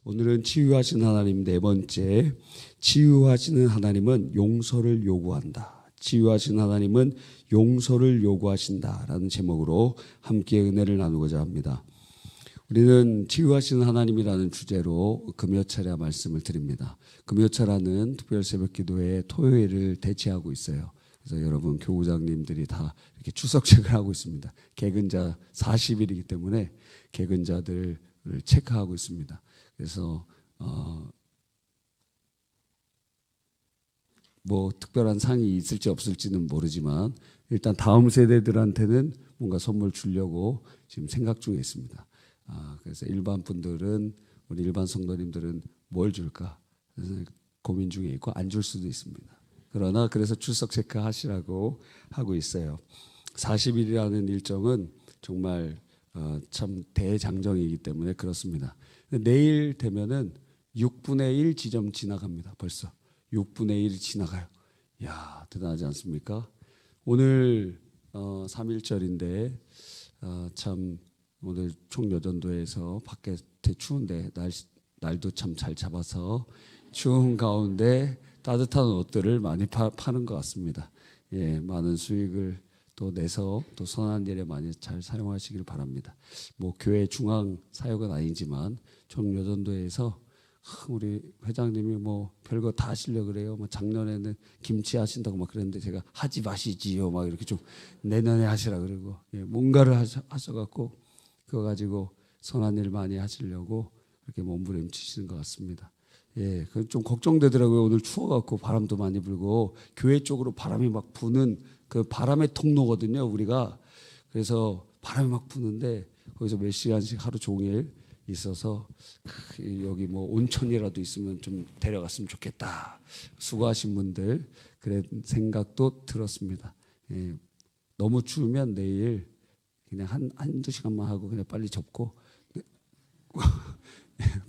오늘은 치유하신 하나님 네 번째, 치유하시는 하나님은 용서를 요구한다. 치유하신 하나님은 용서를 요구하신다라는 제목으로 함께 은혜를 나누고자 합니다. 우리는 치유하시는 하나님이라는 주제로 금요철에 말씀을 드립니다. 금요철하는 특별 새벽 기도회 토요일을 대체하고 있어요. 그래서 여러분 교우장님들이 다 이렇게 출석 체크하고 있습니다. 개근자 40일이기 때문에 개근자들을 체크하고 있습니다. 그래서 뭐 특별한 상이 있을지 없을지는 모르지만 일단 다음 세대들한테는 뭔가 선물 주려고 지금 생각 중에 있습니다. 그래서 일반 분들은, 우리 일반 성도님들은 뭘 줄까 고민 중에 있고 안 줄 수도 있습니다. 그러나 그래서 출석 체크 하시라고 하고 있어요. 40일이라는 일정은 정말 참 대장정이기 때문에 그렇습니다. 내일 되면은 6분의 1 지점 지나갑니다. 벌써 6분의 1이 지나가요. 이야, 대단하지 않습니까? 오늘 3.1절인데 참 오늘 총여전도에서 밖에 추운데 날도 참 잘 잡아서 추운 가운데 따뜻한 옷들을 많이 파는 것 같습니다. 예, 많은 수익을 또 내서 또 선한 일에 많이 잘 사용하시길 바랍니다. 뭐 교회 중앙 사역은 아니지만 총여전도에서 우리 회장님이 뭐 별거 다 하시려고 그래요. 뭐 작년에는 김치 하신다고 막 그랬는데 제가 하지 마시지요. 막 이렇게 좀 내년에 하시라 그러고, 예, 뭔가를 하셔갖고 그거 가지고 선한 일 많이 하시려고 그렇게 몸부림치시는 것 같습니다. 예, 좀 걱정되더라고요. 오늘 추워갖고 바람도 많이 불고 교회 쪽으로 바람이 막 부는 그 바람의 통로거든요, 우리가. 그래서 바람이 막 부는데 거기서 몇 시간씩 하루 종일 있어서 여기 뭐 온천이라도 있으면 좀 데려갔으면 좋겠다. 수고하신 분들 그런 생각도 들었습니다. 예, 너무 추우면 내일 그냥 한두 시간만 하고 그냥 빨리 접고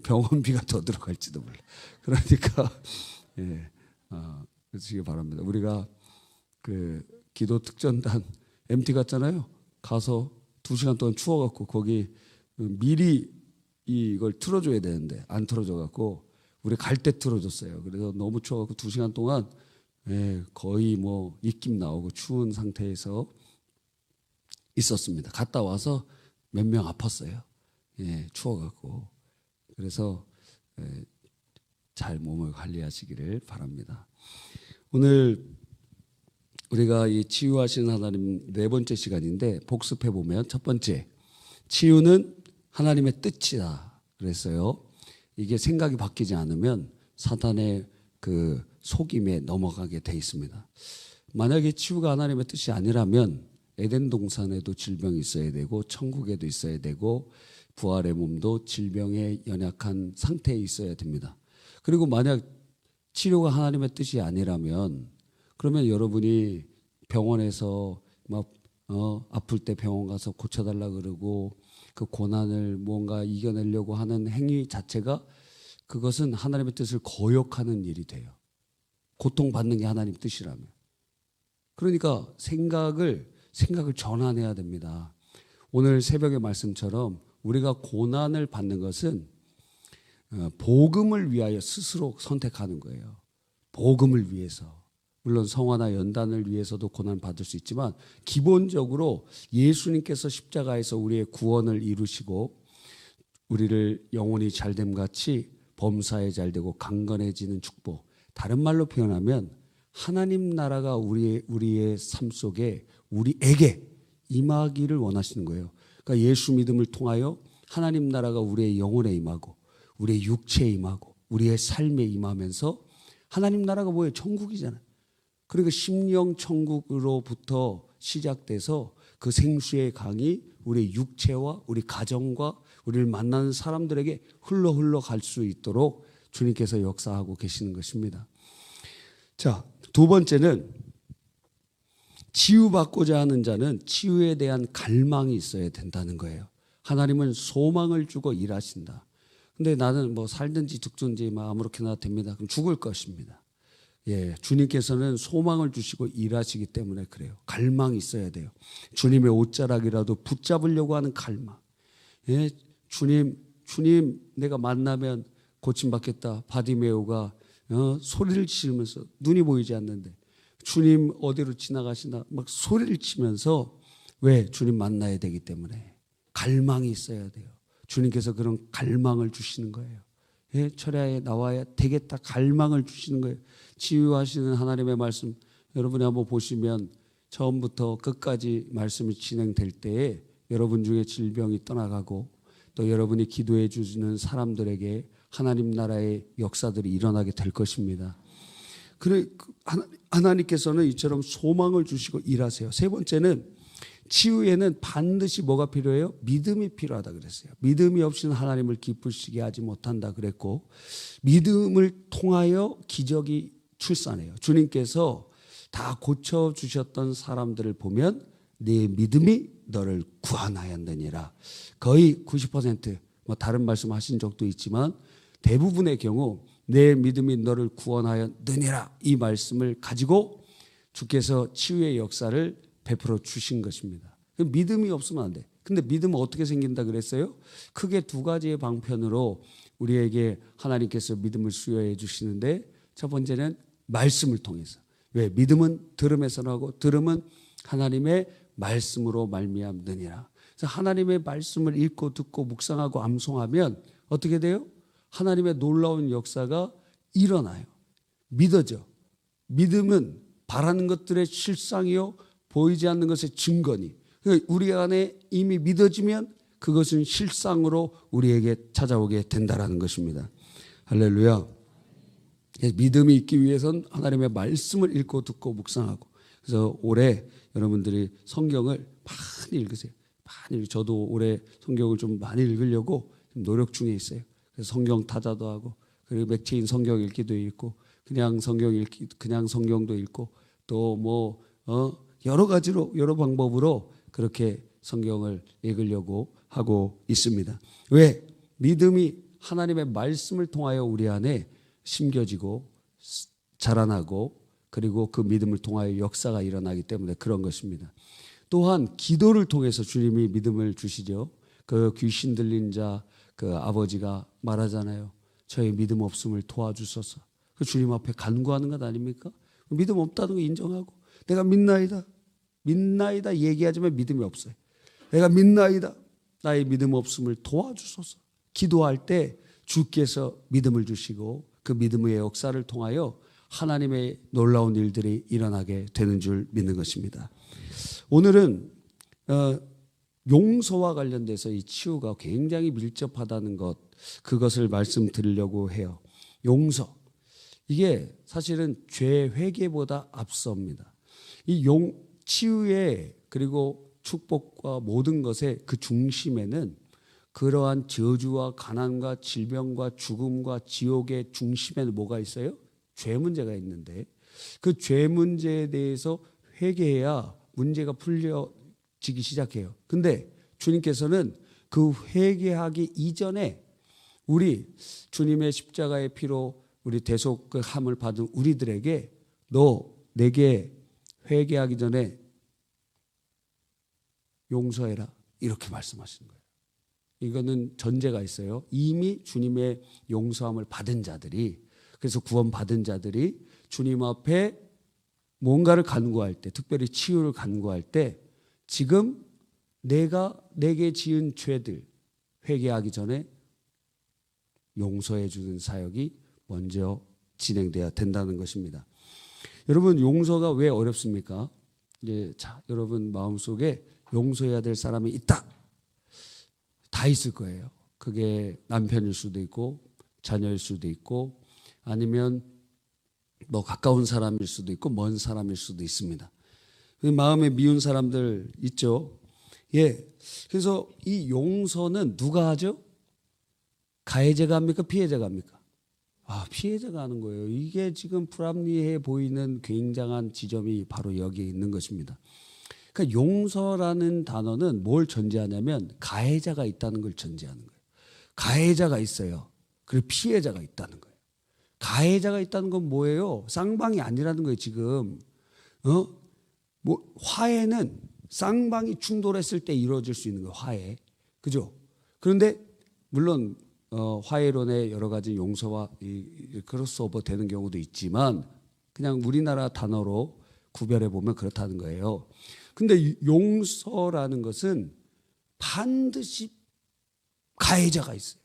병원비가 더 들어갈지도 몰라. 그러니까 예, 그러시기 바랍니다. 우리가 그 기도 특전단 MT 갔잖아요. 가서 2시간 동안 추워갖고 거기 미리 이걸 틀어줘야 되는데 안 틀어줘갖고 우리 갈 때 틀어줬어요. 그래서 너무 추워갖고 2시간 동안, 예, 거의 뭐 입김 나오고 추운 상태에서 있었습니다. 갔다 와서 몇 명 아팠어요. 예, 추워갖고. 그래서 잘 몸을 관리하시기를 바랍니다. 오늘 우리가 이 치유하시는 하나님 네 번째 시간인데 복습해 보면 첫 번째, 치유는 하나님의 뜻이다 그랬어요. 이게 생각이 바뀌지 않으면 사탄의 그 속임에 넘어가게 돼 있습니다. 만약에 치유가 하나님의 뜻이 아니라면 에덴 동산에도 질병이 있어야 되고 천국에도 있어야 되고 부활의 몸도 질병에 연약한 상태에 있어야 됩니다. 그리고 만약 치료가 하나님의 뜻이 아니라면 그러면 여러분이 병원에서 막 아플 때 병원 가서 고쳐달라 그러고 그 고난을 뭔가 이겨내려고 하는 행위 자체가 그것은 하나님의 뜻을 거역하는 일이 돼요. 고통받는 게 하나님 뜻이라면. 그러니까 생각을 전환해야 됩니다. 오늘 새벽의 말씀처럼 우리가 고난을 받는 것은 복음을 위하여 스스로 선택하는 거예요. 복음을 위해서. 물론 성화나 연단을 위해서도 고난 받을 수 있지만 기본적으로 예수님께서 십자가에서 우리의 구원을 이루시고 우리를 영혼이 잘됨 같이 범사에 잘되고 강건해지는 축복. 다른 말로 표현하면 하나님 나라가 우리의 삶 속에 우리에게 임하기를 원하시는 거예요. 그러니까 예수 믿음을 통하여 하나님 나라가 우리의 영혼에 임하고 우리의 육체에 임하고 우리의 삶에 임하면서 하나님 나라가 뭐예요? 천국이잖아요. 그러니까 심령 천국으로부터 시작돼서 그 생수의 강이 우리 육체와 우리 가정과 우리를 만나는 사람들에게 흘러 갈 수 있도록 주님께서 역사하고 계시는 것입니다. 자, 두 번째는 치유받고자 하는 자는 치유에 대한 갈망이 있어야 된다는 거예요. 하나님은 소망을 주고 일하신다. 근데 나는 뭐 살든지 죽든지 막 아무렇게나 됩니다. 그럼 죽을 것입니다. 예, 주님께서는 소망을 주시고 일하시기 때문에 그래요. 갈망이 있어야 돼요. 주님의 옷자락이라도 붙잡으려고 하는 갈망. 예, 주님 내가 만나면 고침받겠다. 바디메오가 소리를 지르면서 눈이 보이지 않는데 주님 어디로 지나가시나 막 소리를 치면서 왜? 주님 만나야 되기 때문에 갈망이 있어야 돼요. 주님께서 그런 갈망을 주시는 거예요. 예, 철야에 나와야 되겠다 갈망을 주시는 거예요. 치유하시는 하나님의 말씀 여러분이 한번 보시면 처음부터 끝까지 말씀이 진행될 때에 여러분 중에 질병이 떠나가고 또 여러분이 기도해 주시는 사람들에게 하나님 나라의 역사들이 일어나게 될 것입니다. 그래 하나님께서는 이처럼 소망을 주시고 일하세요. 세 번째는 치유에는 반드시 뭐가 필요해요? 믿음이 필요하다 그랬어요. 믿음이 없이는 하나님을 기쁘시게 하지 못한다 그랬고 믿음을 통하여 기적이 출산해요. 주님께서 다 고쳐주셨던 사람들을 보면 네 믿음이 너를 구원하였느니라. 거의 90% 뭐 다른 말씀하신 적도 있지만 대부분의 경우 내 믿음이 너를 구원하였느니라 이 말씀을 가지고 주께서 치유의 역사를 베풀어 주신 것입니다. 믿음이 없으면 안 돼. 근데 믿음은 어떻게 생긴다 그랬어요? 크게 두 가지의 방편으로 우리에게 하나님께서 믿음을 수여해 주시는데 첫 번째는 말씀을 통해서. 왜? 믿음은 들음에서 나고 들음은 하나님의 말씀으로 말미암느니라. 그래서 하나님의 말씀을 읽고 듣고 묵상하고 암송하면 어떻게 돼요? 하나님의 놀라운 역사가 일어나요. 믿어져. 믿음은 바라는 것들의 실상이요 보이지 않는 것의 증거니. 우리 안에 이미 믿어지면 그것은 실상으로 우리에게 찾아오게 된다라는 것입니다. 할렐루야. 믿음이 있기 위해서는 하나님의 말씀을 읽고 듣고 묵상하고. 그래서 올해 여러분들이 성경을 많이 읽으세요. 많이. 저도 올해 성경을 좀 많이 읽으려고 노력 중에 있어요. 그래서 성경 타자도 하고 그리고 맥체인 성경 읽기도 읽고 그냥 성경 읽기 그냥 성경도 읽고 또 뭐 여러 가지로 여러 방법으로 그렇게 성경을 읽으려고 하고 있습니다. 왜? 믿음이 하나님의 말씀을 통하여 우리 안에 심겨지고 자라나고 그리고 그 믿음을 통하여 역사가 일어나기 때문에 그런 것입니다. 또한 기도를 통해서 주님이 믿음을 주시죠. 그 귀신 들린 자 그 아버지가 말하잖아요. 저의 믿음 없음을 도와주소서. 그 주님 앞에 간구하는 것 아닙니까? 믿음 없다는 거 인정하고 내가 믿나이다. 믿나이다 얘기하지만 믿음이 없어요. 내가 믿나이다. 나의 믿음 없음을 도와주소서. 기도할 때 주께서 믿음을 주시고 그 믿음의 역사를 통하여 하나님의 놀라운 일들이 일어나게 되는 줄 믿는 것입니다. 오늘은 용서와 관련돼서 이 치유가 굉장히 밀접하다는 것 그것을 말씀드리려고 해요. 용서. 이게 사실은 죄 회개보다 앞섭니다. 이 치유의 그리고 축복과 모든 것의 그 중심에는 그러한 저주와 가난과 질병과 죽음과 지옥의 중심에는 뭐가 있어요? 죄 문제가 있는데 그 죄 문제에 대해서 회개해야 문제가 풀려지기 시작해요. 근데 주님께서는 그 회개하기 이전에 우리 주님의 십자가의 피로 우리 대속함을 받은 우리들에게 너 내게 회개하기 전에 용서해라 이렇게 말씀하시는 거예요. 이거는 전제가 있어요. 이미 주님의 용서함을 받은 자들이 그래서 구원받은 자들이 주님 앞에 뭔가를 간구할 때 특별히 치유를 간구할 때 지금 내가 내게 지은 죄들 회개하기 전에 용서해 주는 사역이 먼저 진행돼야 된다는 것입니다. 여러분 용서가 왜 어렵습니까? 자, 여러분 마음속에 용서해야 될 사람이 있다. 다 있을 거예요. 그게 남편일 수도 있고 자녀일 수도 있고 아니면 뭐 가까운 사람일 수도 있고 먼 사람일 수도 있습니다. 마음에 미운 사람들 있죠. 예. 그래서 이 용서는 누가 하죠? 가해자가 합니까? 피해자가 합니까? 피해자가 하는 거예요. 이게 지금 불합리해 보이는 굉장한 지점이 바로 여기에 있는 것입니다. 그러니까 용서라는 단어는 뭘 전제하냐면 가해자가 있다는 걸 전제하는 거예요. 가해자가 있어요. 그리고 피해자가 있다는 거예요. 가해자가 있다는 건 뭐예요? 쌍방이 아니라는 거예요, 지금. 화해는 쌍방이 충돌했을 때 이루어질 수 있는 거예요, 화해. 그죠? 그런데 물론 화해론의 여러 가지 용서와 이 크로스오버 되는 경우도 있지만 그냥 우리나라 단어로 구별해 보면 그렇다는 거예요. 근데 용서라는 것은 반드시 가해자가 있어요.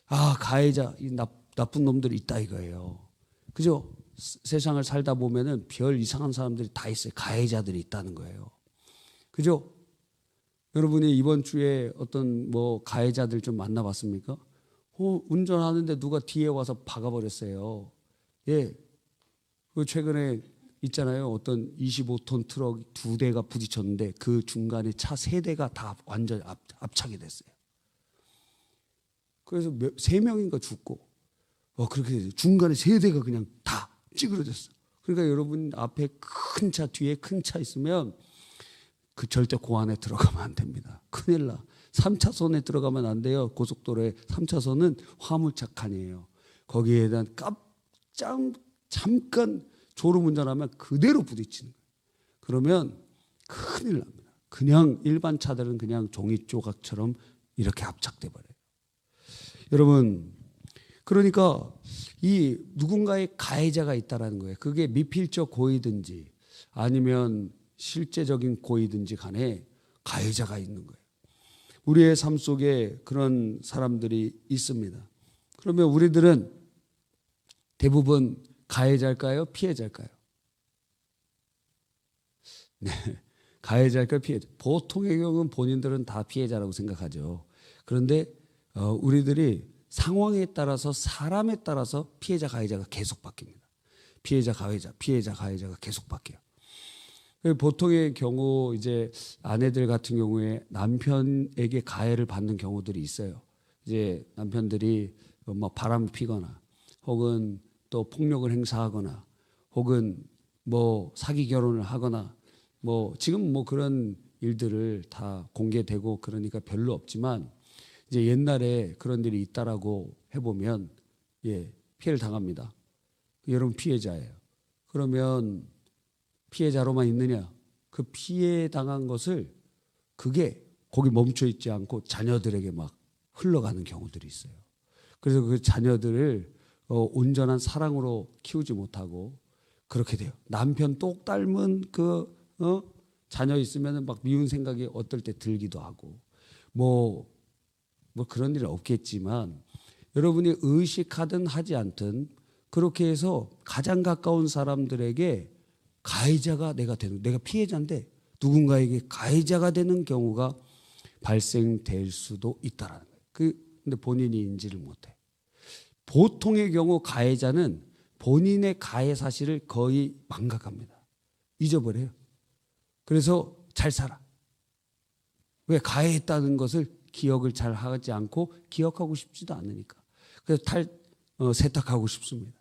아, 가해자, 이 나쁜 놈들이 있다 이거예요. 그죠? 세상을 살다 보면은 별 이상한 사람들이 다 있어요. 가해자들이 있다는 거예요. 그죠? 여러분이 이번 주에 어떤 뭐 가해자들 좀 만나봤습니까? 운전하는데 누가 뒤에 와서 박아버렸어요. 예. 그 최근에 있잖아요. 어떤 25톤 트럭 2대가 부딪혔는데 그 중간에 차 3대가 다 완전 압착이 됐어요. 그래서 3명인가 죽고, 그렇게 중간에 3대가 그냥 다 찌그러졌어. 그러니까 여러분 앞에 큰 차, 뒤에 큰 차 있으면 그 절대 그 안에 들어가면 안 됩니다. 큰일 나. 3차선에 들어가면 안 돼요. 고속도로에 3차선은 화물차 칸이에요. 거기에 대한 잠깐 졸음운전하면 그대로 부딪히는 거예요. 그러면 큰일 납니다. 그냥 일반 차들은 그냥 종이 조각처럼 이렇게 압착돼 버려요. 여러분, 그러니까 이 누군가의 가해자가 있다라는 거예요. 그게 미필적 고의든지 아니면 실제적인 고의든지 간에 가해자가 있는 거예요. 우리의 삶 속에 그런 사람들이 있습니다. 그러면 우리들은 대부분 가해자일까요? 피해자일까요? 네, 가해자일까요? 피해자. 보통의 경우는 본인들은 다 피해자라고 생각하죠. 그런데 우리들이 상황에 따라서 사람에 따라서 피해자, 가해자가 계속 바뀝니다. 피해자, 가해자, 피해자, 가해자가 계속 바뀌어요. 보통의 경우 이제 아내들 같은 경우에 남편에게 가해를 받는 경우들이 있어요. 이제 남편들이 뭐 바람을 피거나 혹은 또 폭력을 행사하거나 혹은 뭐 사기 결혼을 하거나 뭐 지금 뭐 그런 일들을 다 공개되고 그러니까 별로 없지만 이제 옛날에 그런 일이 있다라고 해보면 피해를 당합니다. 여러분 피해자예요. 그러면 피해자로만 있느냐? 그 피해 당한 것을 그게 거기 멈춰 있지 않고 자녀들에게 막 흘러가는 경우들이 있어요. 그래서 그 자녀들을 온전한 사랑으로 키우지 못하고 그렇게 돼요. 남편 똑 닮은 자녀 있으면 막 미운 생각이 어떨 때 들기도 하고 뭐 그런 일은 없겠지만 여러분이 의식하든 하지 않든 그렇게 해서 가장 가까운 사람들에게 가해자가 내가 피해자인데 누군가에게 가해자가 되는 경우가 발생될 수도 있다라는 거예요. 근데 본인이 인지를 못해. 보통의 경우 가해자는 본인의 가해 사실을 거의 망각합니다. 잊어버려요. 그래서 잘 살아. 왜? 가해했다는 것을 기억을 잘 하지 않고 기억하고 싶지도 않으니까. 그래서 세탁하고 싶습니다.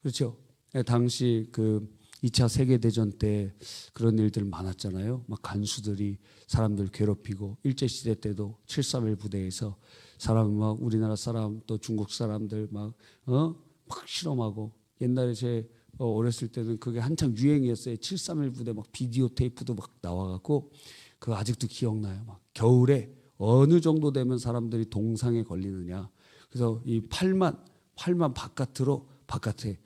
그렇죠? 당시 그 2차 세계대전 때 그런 일들 많았잖아요. 막 간수들이 사람들 괴롭히고 일제시대 때도 731 부대에서 사람 막 우리나라 사람 또 중국 사람들 막 실험하고 옛날에 제 어렸을 때는 그게 한참 유행이었어요. 731 부대 막 비디오 테이프도 막 나와갖고 그거 아직도 기억나요. 막 겨울에 어느 정도 되면 사람들이 동상에 걸리느냐. 그래서 이 팔만 바깥에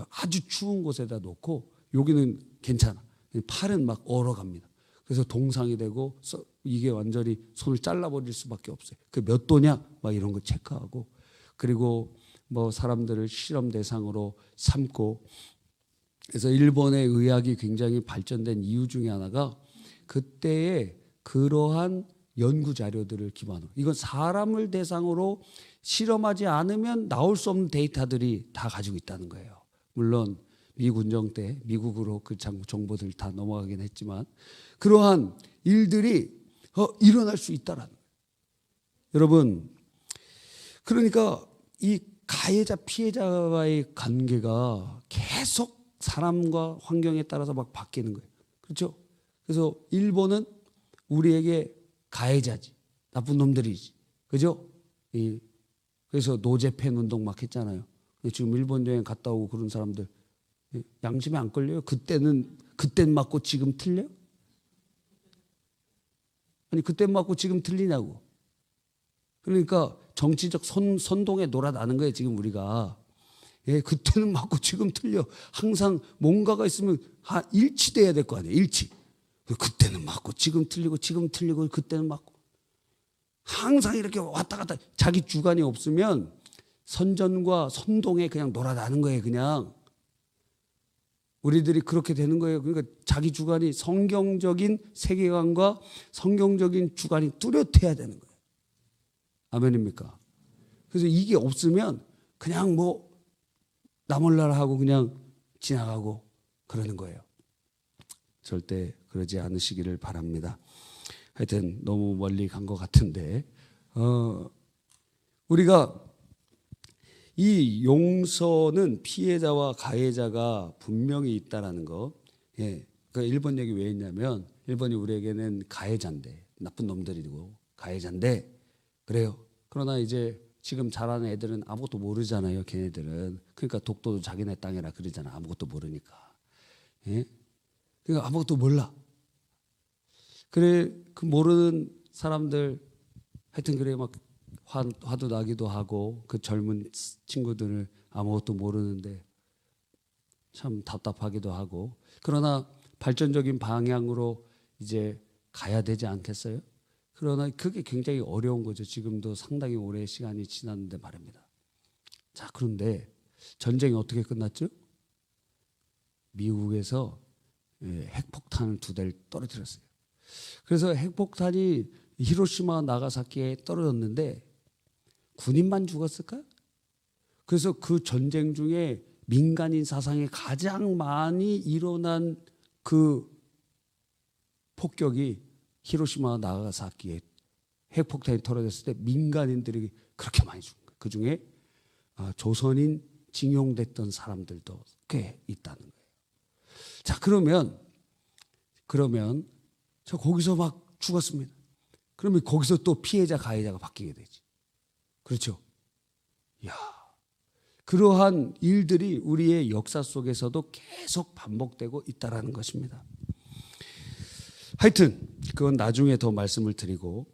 아주 추운 곳에다 놓고 여기는 괜찮아. 팔은 막 얼어갑니다. 그래서 동상이 되고 이게 완전히 손을 잘라버릴 수밖에 없어요. 그 몇 도냐? 막 이런 거 체크하고 그리고 뭐 사람들을 실험 대상으로 삼고 그래서 일본의 의학이 굉장히 발전된 이유 중에 하나가 그때의 그러한 연구 자료들을 기반으로 이건 사람을 대상으로 실험하지 않으면 나올 수 없는 데이터들이 다 가지고 있다는 거예요. 물론 미군정 때 미국으로 그 정보들 다 넘어가긴 했지만 그러한 일들이 일어날 수 있다라는 거예요. 여러분 그러니까 이 가해자 피해자와의 관계가 계속 사람과 환경에 따라서 막 바뀌는 거예요. 그렇죠? 그래서 일본은 우리에게 가해자지. 나쁜 놈들이지. 그죠? 그래서 노제팬 운동 막 했잖아요. 지금 일본 여행 갔다 오고 그런 사람들 양심에 안 걸려요? 그땐 맞고 지금 틀려? 아니 그땐 맞고 지금 틀리냐고. 그러니까 정치적 선동에 놀아나는 거예요, 지금 우리가. 예, 그때는 맞고 지금 틀려. 항상 뭔가가 있으면 일치돼야 될 거 아니에요, 일치. 그때는 맞고 지금 틀리고 지금 틀리고 그때는 맞고. 항상 이렇게 왔다 갔다. 자기 주관이 없으면 선전과 선동에 그냥 놀아나는 거예요, 그냥. 우리들이 그렇게 되는 거예요. 그러니까 자기 주관이 성경적인 세계관과 성경적인 주관이 뚜렷해야 되는 거예요. 아멘입니까? 그래서 이게 없으면 그냥 뭐 나몰라라 하고 그냥 지나가고 그러는 거예요. 절대 그러지 않으시기를 바랍니다. 하여튼 너무 멀리 간 것 같은데 우리가 이 용서는 피해자와 가해자가 분명히 있다라는 거. 예, 그 일본 얘기 왜 했냐면 일본이 우리에게는 가해자인데 나쁜 놈들이고 가해자인데 그래요. 그러나 이제 지금 자라는 애들은 아무것도 모르잖아요. 걔네들은. 그러니까 독도도 자기네 땅이라 그러잖아. 아무것도 모르니까. 예? 그러니까 아무것도 몰라. 그래 그 모르는 사람들 하여튼 그래 막 화도 나기도 하고 그 젊은 친구들을 아무것도 모르는데 참 답답하기도 하고 그러나 발전적인 방향으로 이제 가야 되지 않겠어요? 그러나 그게 굉장히 어려운 거죠. 지금도 상당히 오래 시간이 지났는데 말입니다. 자, 그런데 전쟁이 어떻게 끝났죠? 미국에서 핵폭탄을 2대를 떨어뜨렸어요. 그래서 핵폭탄이 히로시마 나가사키에 떨어졌는데 군인만 죽었을까? 그래서 그 전쟁 중에 민간인 사상에 가장 많이 일어난 그 폭격이 히로시마 나가사키에 핵폭탄이 떨어졌을 때 민간인들이 그렇게 많이 죽은 거예요. 그중에 조선인 징용됐던 사람들도 꽤 있다는 거예요. 자, 그러면 저 거기서 막 죽었습니다. 그러면 거기서 또 피해자 가해자가 바뀌게 되지. 그렇죠? 야, 그러한 일들이 우리의 역사 속에서도 계속 반복되고 있다라는 것입니다. 하여튼 그건 나중에 더 말씀을 드리고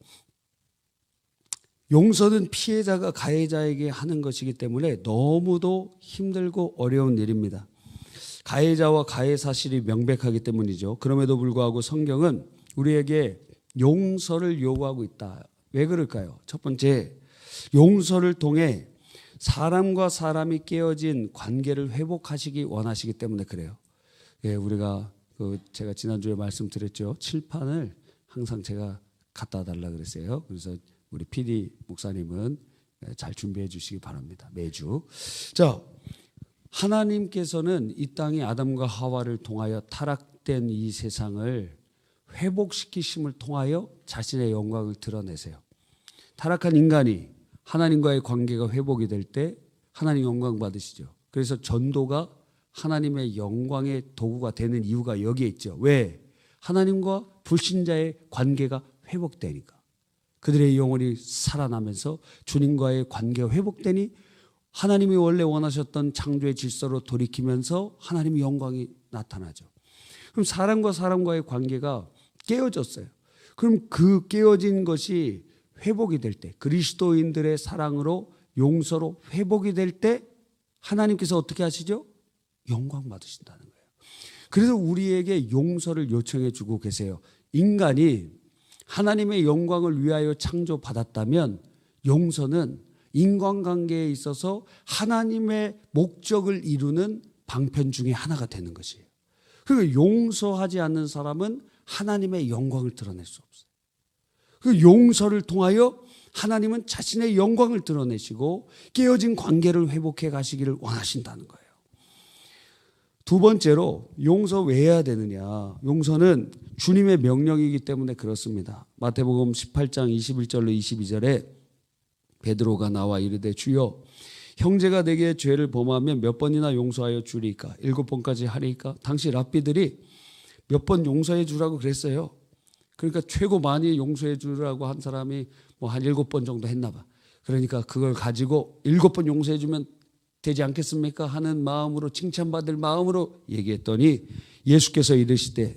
용서는 피해자가 가해자에게 하는 것이기 때문에 너무도 힘들고 어려운 일입니다. 가해자와 가해 사실이 명백하기 때문이죠. 그럼에도 불구하고 성경은 우리에게 용서를 요구하고 있다. 왜 그럴까요? 첫 번째, 용서를 통해 사람과 사람이 깨어진 관계를 회복하시기 원하시기 때문에 그래요. 예, 우리가 제가 지난주에 말씀드렸죠. 칠판을 항상 제가 갖다 달라 그랬어요. 그래서 우리 PD 목사님은 잘 준비해 주시기 바랍니다. 매주. 자, 하나님께서는 이 땅에 아담과 하와를 통하여 타락된 이 세상을 회복시키심을 통하여 자신의 영광을 드러내세요. 타락한 인간이 하나님과의 관계가 회복이 될 때 하나님 영광 받으시죠. 그래서 전도가 하나님의 영광의 도구가 되는 이유가 여기에 있죠. 왜? 하나님과 불신자의 관계가 회복되니까. 그들의 영혼이 살아나면서 주님과의 관계가 회복되니 하나님이 원래 원하셨던 창조의 질서로 돌이키면서 하나님의 영광이 나타나죠. 그럼 사람과 사람과의 관계가 깨어졌어요. 그럼 그 깨어진 것이 회복이 될 때, 그리스도인들의 사랑으로 용서로 회복이 될 때 하나님께서 어떻게 하시죠? 영광 받으신다는 거예요. 그래서 우리에게 용서를 요청해 주고 계세요. 인간이 하나님의 영광을 위하여 창조받았다면 용서는 인간관계에 있어서 하나님의 목적을 이루는 방편 중에 하나가 되는 것이에요. 그리고 용서하지 않는 사람은 하나님의 영광을 드러낼 수 없어요. 그 용서를 통하여 하나님은 자신의 영광을 드러내시고 깨어진 관계를 회복해 가시기를 원하신다는 거예요. 두 번째로 용서 왜 해야 되느냐. 용서는 주님의 명령이기 때문에 그렇습니다. 마태복음 18장 21절로 22절에 베드로가 나와 이르되 주여 형제가 내게 죄를 범하면 몇 번이나 용서하여 주리까? 7번까지 하리까? 당시 랍비들이 몇 번 용서해 주라고 그랬어요. 그러니까 최고 많이 용서해 주라고 한 사람이 뭐 한 7번 정도 했나 봐. 그러니까 그걸 가지고 7번 용서해 주면 되지 않겠습니까? 하는 마음으로 칭찬받을 마음으로 얘기했더니 예수께서 이르시되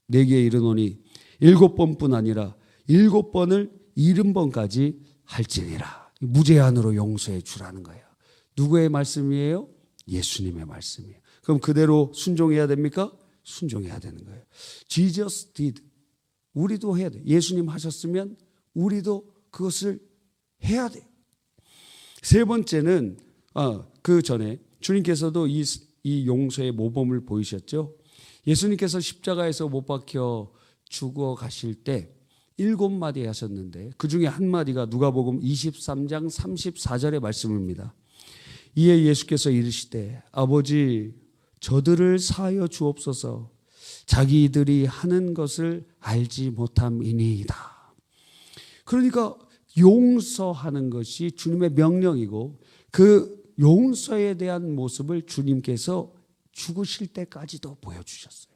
내게 이르노니 7번뿐 아니라 7번을 70번까지 할지니라. 무제한으로 용서해 주라는 거예요. 누구의 말씀이에요? 예수님의 말씀이에요. 그럼 그대로 순종해야 됩니까? 순종해야 되는 거예요. Jesus did. 우리도 해야 돼. 예수님 하셨으면 우리도 그것을 해야 돼요. 세 번째는 그 전에 주님께서도 이 용서의 모범을 보이셨죠. 예수님께서 십자가에서 못 박혀 죽어 가실 때 7마디 하셨는데 그 중에 한 마디가 누가복음 23장 34절의 말씀입니다. 이에 예수께서 이르시되 아버지 저들을 사하여 주옵소서 자기들이 하는 것을 알지 못함이니이다. 그러니까 용서하는 것이 주님의 명령이고 그 용서에 대한 모습을 주님께서 죽으실 때까지도 보여주셨어요.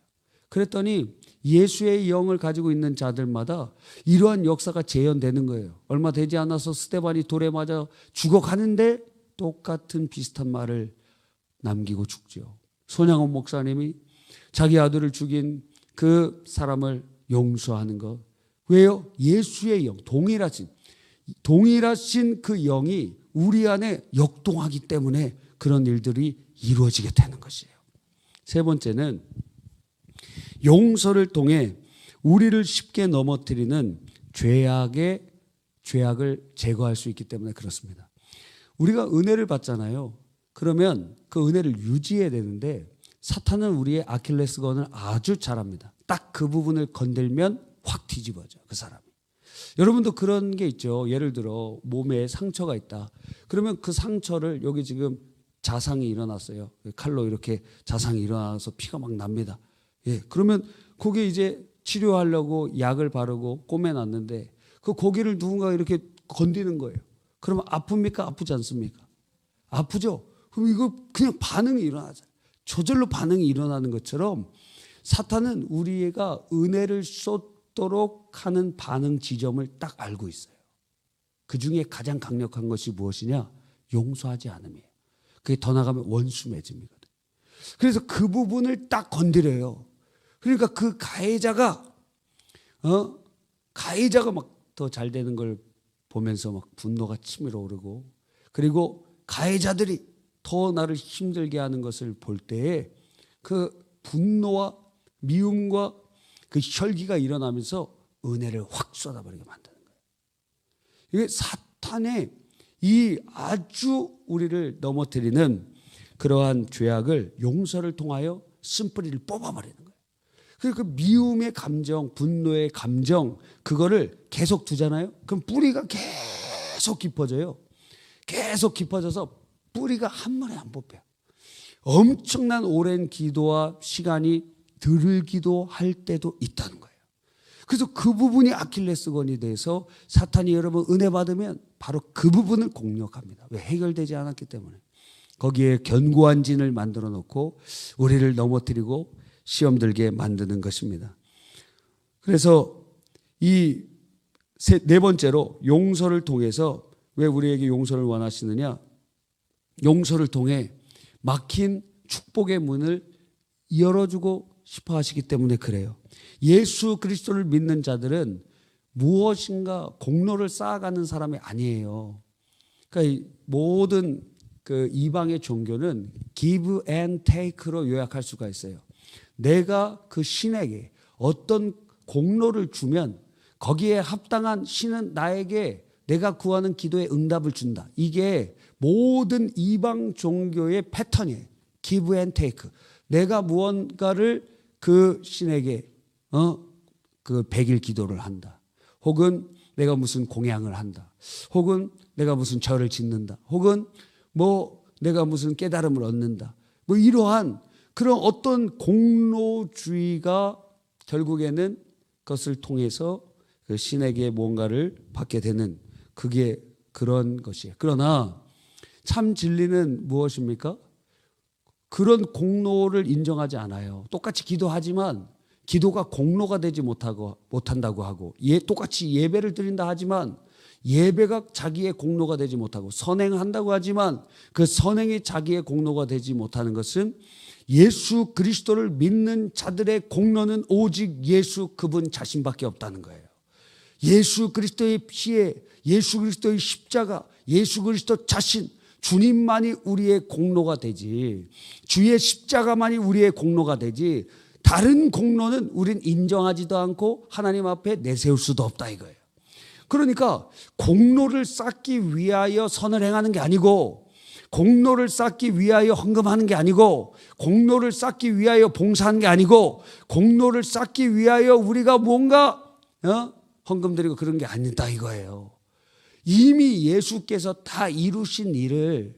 그랬더니 예수의 영을 가지고 있는 자들마다 이러한 역사가 재현되는 거예요. 얼마 되지 않아서 스데반이 돌에 맞아 죽어가는데 똑같은 비슷한 말을 남기고 죽죠. 손양원 목사님이 자기 아들을 죽인 그 사람을 용서하는 것. 왜요? 예수의 영, 동일하신 그 영이 우리 안에 역동하기 때문에 그런 일들이 이루어지게 되는 것이에요. 세 번째는 용서를 통해 우리를 쉽게 넘어뜨리는 죄악을 제거할 수 있기 때문에 그렇습니다. 우리가 은혜를 받잖아요. 그러면 그 은혜를 유지해야 되는데 사탄은 우리의 아킬레스건을 아주 잘합니다. 딱 그 부분을 건들면 확 뒤집어져 그 사람이. 여러분도 그런 게 있죠. 예를 들어 몸에 상처가 있다. 그러면 그 상처를 여기 지금 자상이 일어났어요. 칼로 이렇게 자상이 일어나서 피가 막 납니다. 예, 그러면 거기에 이제 치료하려고 약을 바르고 꼬매놨는데 그 고기를 누군가 이렇게 건드리는 거예요. 그러면 아픕니까? 아프지 않습니까? 아프죠? 그럼 이거 그냥 반응이 일어나잖아요. 저절로 반응이 일어나는 것처럼 사탄은 우리가 은혜를 쏟도록 하는 반응 지점을 딱 알고 있어요. 그 중에 가장 강력한 것이 무엇이냐? 용서하지 않음이에요. 그게 더 나가면 원수 맺음이거든요. 그래서 그 부분을 딱 건드려요. 그러니까 그 가해자가 막 더 잘 되는 걸 보면서 막 분노가 치밀어 오르고 그리고 가해자들이 더 나를 힘들게 하는 것을 볼 때에 그 분노와 미움과 그 혈기가 일어나면서 은혜를 확 쏟아버리게 만드는 거예요. 이게 사탄의 이 아주 우리를 넘어뜨리는 그러한 죄악을 용서를 통하여 쓴뿌리를 뽑아버리는 거예요. 그 미움의 감정, 분노의 감정 그거를 계속 두잖아요. 그럼 뿌리가 계속 깊어져요. 계속 깊어져서 뿌리가 한 번에 안 뽑혀요. 엄청난 오랜 기도와 시간이 들기도 할 때도 있다는 거예요. 그래서 그 부분이 아킬레스건이 돼서 사탄이 여러분 은혜 받으면 바로 그 부분을 공격합니다. 왜? 해결되지 않았기 때문에. 거기에 견고한 진을 만들어 놓고 우리를 넘어뜨리고 시험 들게 만드는 것입니다. 그래서 이 네 번째로 용서를 통해서 왜 우리에게 용서를 원하시느냐? 용서를 통해 막힌 축복의 문을 열어주고 싶어 하시기 때문에 그래요. 예수 그리스도를 믿는 자들은 무엇인가 공로를 쌓아가는 사람이 아니에요. 그러니까 모든 그 이방의 종교는 give and take로 요약할 수가 있어요. 내가 그 신에게 어떤 공로를 주면 거기에 합당한 신은 나에게 내가 구하는 기도에 응답을 준다. 이게 모든 이방 종교의 패턴이에요. give and take. 내가 무언가를 그 신에게 그 100일 기도를 한다. 혹은 내가 무슨 공양을 한다. 혹은 내가 무슨 절을 짓는다. 혹은 뭐 내가 무슨 깨달음을 얻는다. 뭐 이러한 그런 어떤 공로주의가 결국에는 그것을 통해서 그 신에게 뭔가를 받게 되는 그게 그런 것이에요. 그러나 참 진리는 무엇입니까? 그런 공로를 인정하지 않아요. 똑같이 기도하지만 기도가 공로가 되지 못한다고 하고 똑같이 예배를 드린다 하지만 예배가 자기의 공로가 되지 못하고 선행한다고 하지만 그 선행이 자기의 공로가 되지 못하는 것은 예수 그리스도를 믿는 자들의 공로는 오직 예수 그분 자신밖에 없다는 거예요. 예수 그리스도의 피에 예수 그리스도의 십자가, 예수 그리스도 자신, 주님만이 우리의 공로가 되지, 주의 십자가만이 우리의 공로가 되지, 다른 공로는 우린 인정하지도 않고 하나님 앞에 내세울 수도 없다 이거예요. 그러니까 공로를 쌓기 위하여 선을 행하는 게 아니고, 공로를 쌓기 위하여 헌금하는 게 아니고, 공로를 쌓기 위하여 봉사하는 게 아니고, 공로를 쌓기 위하여 우리가 뭔가 헌금 드리고 그런 게 아니다 이거예요. 이미 예수께서 다 이루신 일을,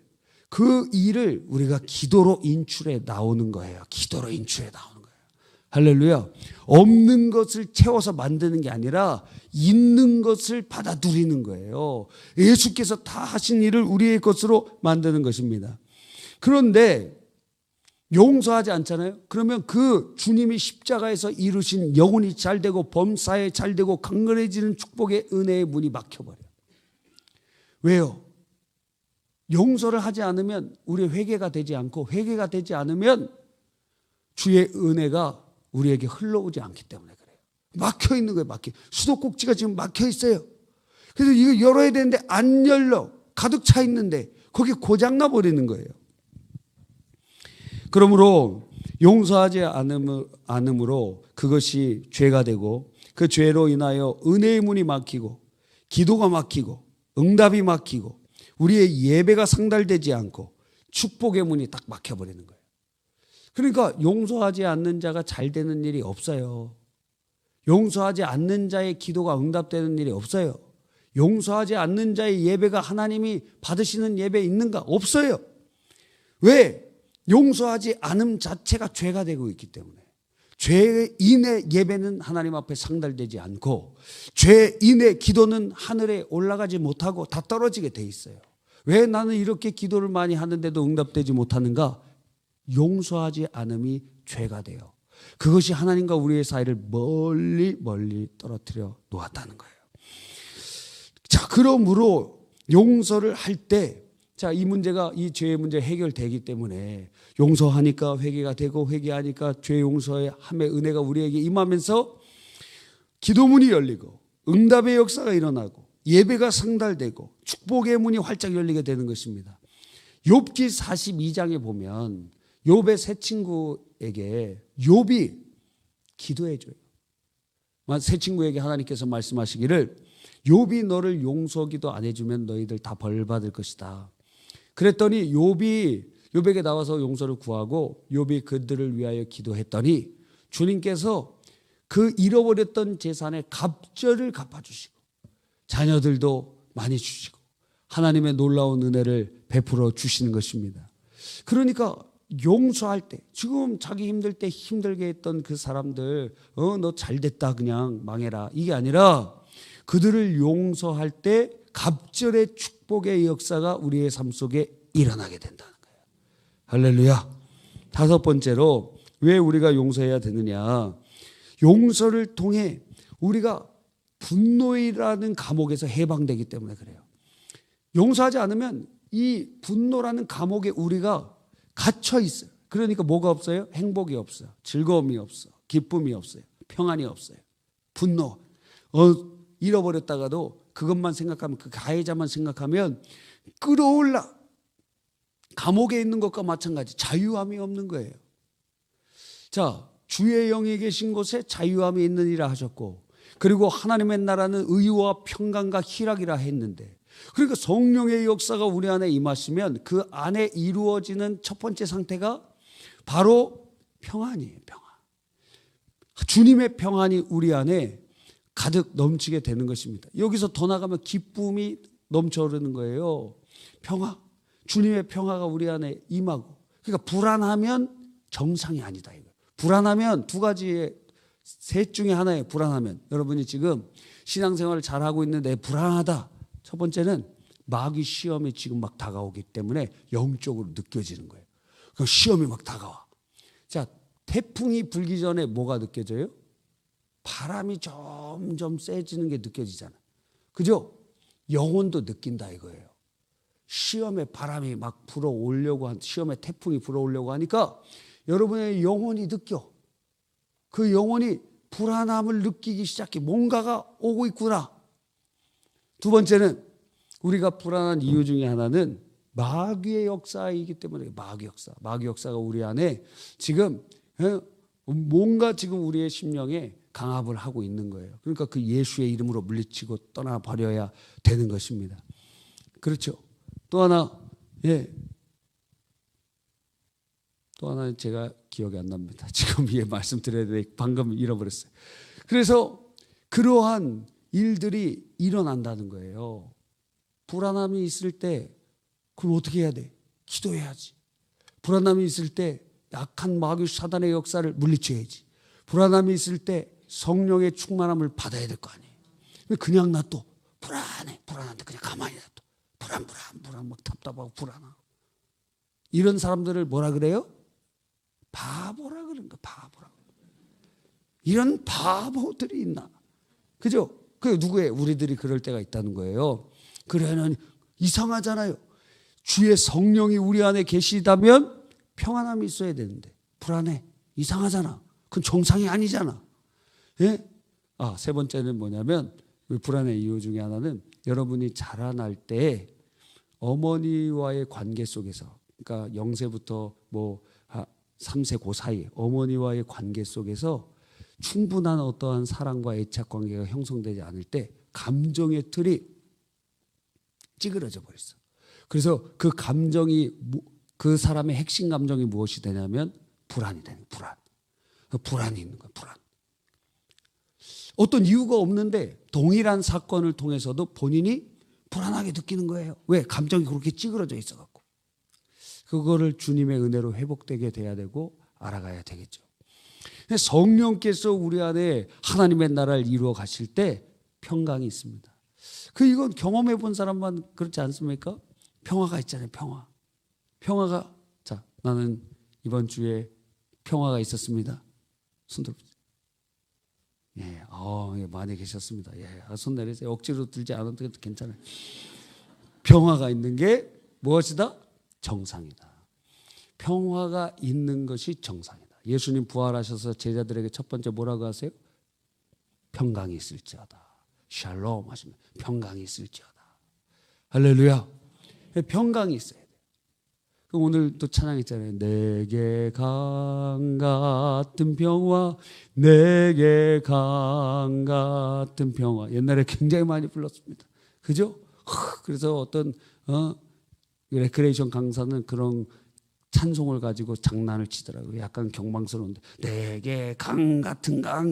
그 일을 우리가 기도로 인출해 나오는 거예요. 기도로 인출해 나오는 거예요. 할렐루야. 없는 것을 채워서 만드는 게 아니라 있는 것을 받아 누리는 거예요. 예수께서 다 하신 일을 우리의 것으로 만드는 것입니다. 그런데 용서하지 않잖아요. 그러면 그 주님이 십자가에서 이루신 영혼이 잘되고 범사에 잘되고 강건해지는 축복의 은혜의 문이 막혀버려요. 왜요? 용서를 하지 않으면 우리의 회개가 되지 않고, 회개가 되지 않으면 주의 은혜가 우리에게 흘러오지 않기 때문에 그래요. 막혀 있는 거예요. 수도꼭지가 지금 막혀 있어요. 그래서 이거 열어야 되는데 안 열려. 가득 차 있는데 거기 고장나 버리는 거예요. 그러므로 용서하지 않음으로 그것이 죄가 되고, 그 죄로 인하여 은혜의 문이 막히고, 기도가 막히고, 응답이 막히고, 우리의 예배가 상달되지 않고 축복의 문이 딱 막혀버리는 거예요. 그러니까 용서하지 않는 자가 잘 되는 일이 없어요. 용서하지 않는 자의 기도가 응답되는 일이 없어요. 용서하지 않는 자의 예배가 하나님이 받으시는 예배 있는가? 없어요. 왜? 용서하지 않음 자체가 죄가 되고 있기 때문에. 죄인의 예배는 하나님 앞에 상달되지 않고, 죄인의 기도는 하늘에 올라가지 못하고 다 떨어지게 돼 있어요. 왜 나는 이렇게 기도를 많이 하는데도 응답되지 못하는가? 용서하지 않음이 죄가 돼요. 그것이 하나님과 우리의 사이를 멀리 떨어뜨려 놓았다는 거예요. 자, 그러므로 용서를 할 때, 자, 이 문제가, 이 죄의 문제 해결되기 때문에 용서하니까 회개가 되고, 회개하니까 죄 용서의 함의 은혜가 우리에게 임하면서 기도문이 열리고, 응답의 역사가 일어나고, 예배가 상달되고, 축복의 문이 활짝 열리게 되는 것입니다. 욥기 42장에 보면 욥의 세 친구에게 욥이 기도해줘요. 세 친구에게 하나님께서 말씀하시기를, 욥이 너를 용서기도 안 해주면 너희들 다 벌 받을 것이다. 그랬더니 욥에게 나와서 용서를 구하고 욥이 그들을 위하여 기도했더니 주님께서 그 잃어버렸던 재산의 갑절을 갚아주시고, 자녀들도 많이 주시고, 하나님의 놀라운 은혜를 베풀어 주시는 것입니다. 그러니까 용서할 때, 지금 자기 힘들 때 힘들게 했던 그 사람들, 너 잘됐다 그냥 망해라, 이게 아니라 그들을 용서할 때 갑절의 축복의 역사가 우리의 삶 속에 일어나게 된다는 거예요. 할렐루야. 다섯 번째로 왜 우리가 용서해야 되느냐? 용서를 통해 우리가 분노라는 감옥에서 해방되기 때문에 그래요. 용서하지 않으면 이 분노라는 감옥에 우리가 갇혀 있어요. 그러니까 뭐가 없어요? 행복이 없어요. 즐거움이 없어. 기쁨이 없어요. 평안이 없어요. 분노. 잃어버렸다가도 그것만 생각하면, 그 가해자만 생각하면 끌어올라. 감옥에 있는 것과 마찬가지. 자유함이 없는 거예요. 자, 주의 영이 계신 곳에 자유함이 있느니라 하셨고, 그리고 하나님의 나라는 의와 평강과 희락이라 했는데, 그러니까 성령의 역사가 우리 안에 임하시면 그 안에 이루어지는 첫 번째 상태가 바로 평안이에요. 평안. 주님의 평안이 우리 안에 가득 넘치게 되는 것입니다. 여기서 더 나가면 기쁨이 넘쳐흐르는 거예요. 평화. 주님의 평화가 우리 안에 임하고. 그러니까 불안하면 정상이 아니다 이거. 불안하면 두 가지의, 셋 중에 하나예요. 불안하면. 여러분이 지금 신앙생활을 잘하고 있는데 불안하다. 첫 번째는 마귀 시험이 지금 막 다가오기 때문에 영적으로 느껴지는 거예요. 그 시험이 막 다가와. 자, 태풍이 불기 전에 뭐가 느껴져요? 바람이 점점 세지는 게 느껴지잖아요. 그죠? 영혼도 느낀다 이거예요. 시험에 바람이 막 불어오려고 시험에 태풍이 불어오려고 하니까 여러분의 영혼이 느껴. 그 영혼이 불안함을 느끼기 시작해. 뭔가가 오고 있구나. 두 번째는 우리가 불안한 이유 중에 하나는 마귀의 역사이기 때문에 마귀 역사가 우리 안에 지금 뭔가 지금 우리의 심령에 강압을 하고 있는 거예요. 그러니까 그 예수의 이름으로 물리치고 떠나버려야 되는 것입니다. 그렇죠. 또 하나 또 하나는 제가 기억이 안 납니다. 지금 말씀드려야 돼. 방금 잃어버렸어요. 그래서 그러한 일들이 일어난다는 거예요. 불안함이 있을 때 그럼 어떻게 해야 돼? 기도해야지. 불안함이 있을 때 약한 마귀 사단의 역사를 물리쳐야지. 불안함이 있을 때 성령의 충만함을 받아야 될 거 아니에요. 그냥 놔둬. 불안한데 그냥 가만히 놔둬. 불안 막 답답하고 불안하고. 이런 사람들을 뭐라 그래요? 바보라 그런 거. 바보라고. 이런 바보들이 있나? 그죠? 그 누구예요? 우리들이 그럴 때가 있다는 거예요. 그래는 이상하잖아요. 주의 성령이 우리 안에 계시다면 평안함이 있어야 되는데 불안해. 이상하잖아. 그건 정상이 아니잖아. 예? 세 번째는 뭐냐면 불안의 이유 중에 하나는 여러분이 자라날 때 어머니와의 관계 속에서, 그러니까 0세부터 3세 그 사이 어머니와의 관계 속에서 충분한 어떠한 사랑과 애착 관계가 형성되지 않을 때 감정의 틀이 찌그러져 버렸어. 그래서 그 감정이, 그 사람의 핵심 감정이 무엇이 되냐면 불안이 되는 거예요. 불안이 있는 거예요. 불안. 어떤 이유가 없는데 동일한 사건을 통해서도 본인이 불안하게 느끼는 거예요. 왜? 감정이 그렇게 찌그러져 있어갖고. 그거를 주님의 은혜로 회복되게 돼야 되고 알아가야 되겠죠. 성령께서 우리 안에 하나님의 나라를 이루어 가실 때 평강이 있습니다. 이건 경험해 본 사람만 그렇지 않습니까? 평화가 있잖아요. 평화가, 자, 나는 이번 주에 평화가 있었습니다. 손 들어보세요. 많이 계셨습니다. 손 내리세요. 억지로 들지 않아도 괜찮아요. 평화가 있는 게 무엇이다? 정상이다. 평화가 있는 것이 정상이다. 예수님 부활하셔서 제자들에게 첫 번째 뭐라고 하세요? 평강이 있을지어다. 샬롬 하시면 평강이 있을지어다. 할렐루야. 평강이 있어야 돼요. 오늘 또 찬양했잖아요. 내게 강 같은 평화, 내게 강 같은 평화. 옛날에 굉장히 많이 불렀습니다. 그죠? 그래서 어떤 레크레이션 강사는 그런 찬송을 가지고 장난을 치더라고요. 약간 경망스러운데 내게 강 같은 막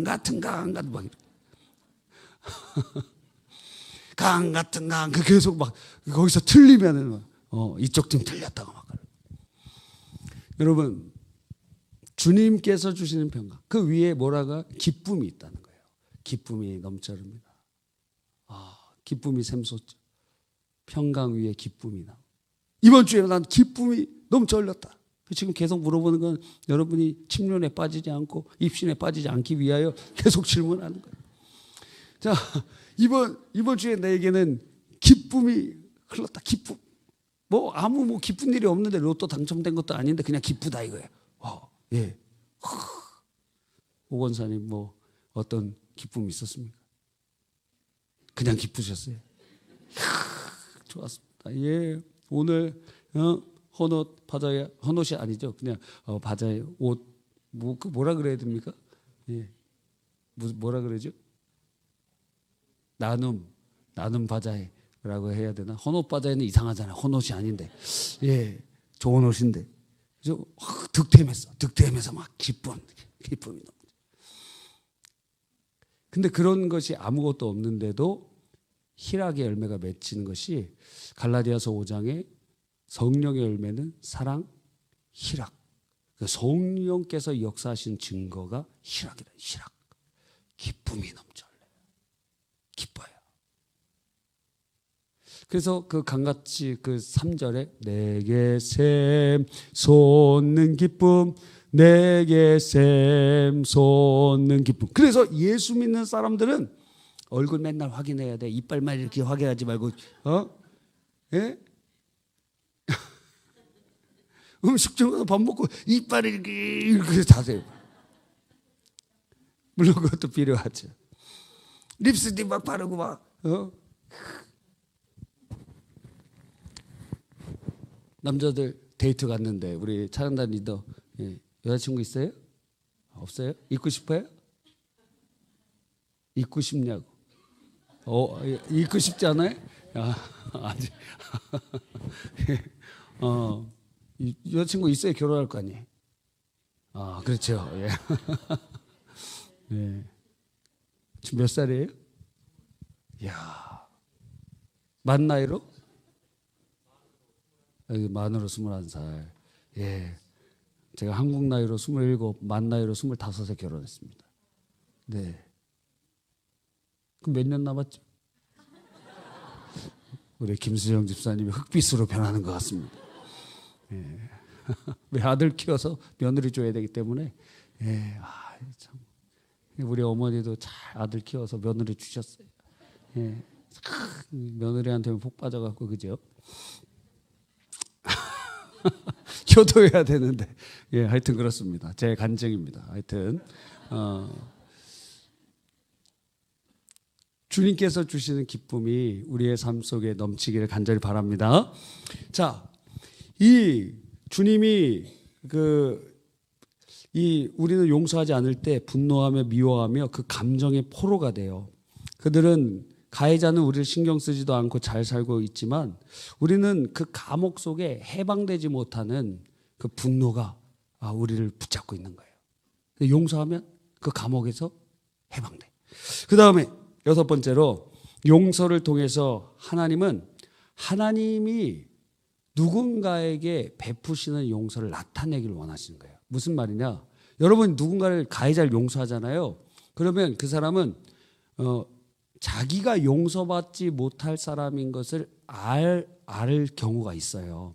이렇게. 강 같은 강, 계속 막 거기서 틀리면은 이쪽 팀 틀렸다고 막. 여러분, 주님께서 주시는 평강, 그 위에 뭐라가 기쁨이 있다는 거예요. 기쁨이 넘쳐릅니다. 기쁨이 샘솟죠. 평강 위에 기쁨이 나. 이번 주에 난 기쁨이 넘쳐 흘렀다. 지금 계속 물어보는 건 여러분이 침륜에 빠지지 않고 입신에 빠지지 않기 위하여 계속 질문하는 거예요. 자, 이번 주에 나에게는 기쁨이 흘렀다. 기쁨. 아무 기쁜 일이 없는데 로또 당첨된 것도 아닌데 그냥 기쁘다 이거예요. 오 권사님 어떤 기쁨이 있었습니까? 그냥 기쁘셨어요. 좋았습니다. 오늘 헌옷 바자야, 헌옷이 아니죠. 그냥 바자에 옷 뭐라 그래야 됩니까? 뭐라 그러죠? 나눔 바자회라고 해야 되나? 헌옷 바자회는 이상하잖아요. 헌옷이 아닌데, 좋은 옷인데, 그래서 득템해서 막 기쁨이 너무. 근데 그런 것이 아무것도 없는데도 희락의 열매가 맺히는 것이 갈라디아서 5장에 성령의 열매는 사랑, 희락. 성령께서 역사하신 증거가 희락이다. 희락. 기쁨이 넘쳐. 기뻐요. 그래서 그 강같이 3절에 내게 샘 솟는 기쁨, 내게 샘 솟는 기쁨. 그래서 예수 믿는 사람들은 얼굴 맨날 확인해야 돼. 이빨만 이렇게 확인하지 말고 음식점 가서 밥 먹고 이빨이 이렇게 자세요. 물론 그것도 필요하죠. 립스틱 막 바르고 막 남자들 데이트 갔는데 우리 촬영단 리더 여자친구 있어요? 없어요? 있고 싶어요? 있고 싶냐고. 있고 싶지 않아요? 아직. 여자친구 있어야 결혼할 거 아니에요? 그렇죠. 예. 네. 지금 몇 살이에요? 이야. 만 나이로? 만으로 21살. 예. 제가 한국 나이로 27, 만 나이로 25에 결혼했습니다. 네. 그럼 몇 년 남았죠? 우리 김수정 집사님이 흑빛으로 변하는 것 같습니다. 예. 왜 아들 키워서 며느리 줘야 되기 때문에. 예. 참. 우리 어머니도 잘 아들 키워서 며느리 주셨어요. 예. 며느리한테 복 빠져갖고 그죠? 효도해야 되는데 예, 하여튼 그렇습니다. 제 간증입니다. 하여튼 주님께서 주시는 기쁨이 우리의 삶 속에 넘치기를 간절히 바랍니다. 자, 이 주님이 우리는 용서하지 않을 때 분노하며 미워하며 그 감정의 포로가 돼요. 그들은 가해자는 우리를 신경 쓰지도 않고 잘 살고 있지만 우리는 그 감옥 속에 해방되지 못하는 그 분노가 우리를 붙잡고 있는 거예요. 용서하면 그 감옥에서 해방돼. 그 다음에 6번째로 용서를 통해서 하나님이 누군가에게 베푸시는 용서를 나타내기를 원하시는 거예요. 무슨 말이냐? 여러분 누군가를 가해자를 용서하잖아요. 그러면 그 사람은 자기가 용서받지 못할 사람인 것을 알 경우가 있어요.